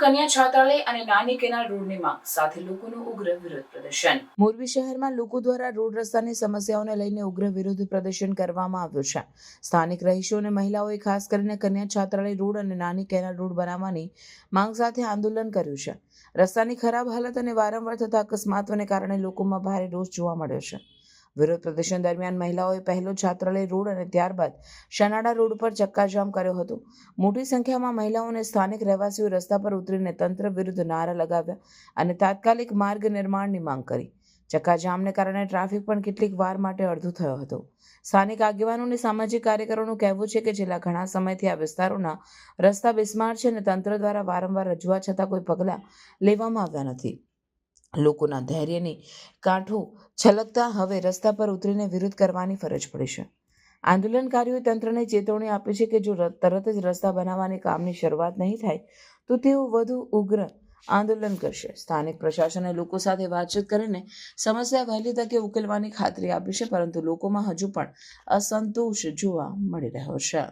કન્યા છાત્રાલય અને નાની કેનાલ રોડની માંગ સાથે લોકોનું ઉગ્ર વિરોધ પ્રદર્શન. મોરબી શહેરમાં લોકો દ્વારા રોડ રસ્તાની સમસ્યાઓને લઈને ઉગ્ર વિરોધ પ્રદર્શન કરવામાં આવ્યું છે. સ્થાનિક રહીશો અને મહિલાઓએ ખાસ કરીને કન્યા છાત્રાલય રોડ અને નાની કેનાલ રોડ બનાવવાની માંગ સાથે આંદોલન કર્યું છે. રસ્તાની ખરાબ હાલત અને વારંવાર થતા અકસ્માતોને કારણે લોકોમાં ભારે રોષ જોવા મળ્યો છે. વિરોધ પ્રદર્શન દરમિયાન મહિલાઓએ પહેલો છાત્રાલય રોડ અને ત્યારબાદ શનાળા રોડ પર ચક્કાજામ કર્યો હતો. મોટી સંખ્યામાં મહિલાઓ અને સ્થાનિક રહેવાસીઓ રસ્તા પર ઉતરીને તંત્ર વિરુદ્ધ નારા લગાવ્યા અને તાત્કાલિક માર્ગ નિર્માણની માંગ કરી. ચક્કાજામને કારણે ટ્રાફિક પણ કેટલીક વાર માટે અડધો થયો હતો. સ્થાનિક આગેવાનો અને સામાજિક કાર્યકરોનું કહેવું છે કે છેલ્લા ઘણા સમયથી આ વિસ્તારોના રસ્તા બિસ્માર છે અને તંત્ર દ્વારા વારંવાર રજૂઆત છતાં કોઈ પગલાં લેવામાં આવ્યા નથી. લોકોના ધૈર્યની કાંઠો છલકતા હવે રસ્તા પર ઉતરીને વિરોધ કરવાની ફરજ પડી છે. આંદોલનકારીઓએ તંત્રને ચેતવણી આપી છે કે જો તરત જ રસ્તા બનાવવાની કામની શરૂઆત નહીં થાય તો તેઓ વધુ ઉગ્ર આંદોલન કરશે. સ્થાનિક પ્રશાસને લોકો સાથે વાતચીત કરીને સમસ્યા વહેલી તકે ઉકેલવાની ખાતરી આપી છે, પરંતુ લોકોમાં હજુ પણ અસંતોષ જોવા મળી રહ્યો છે.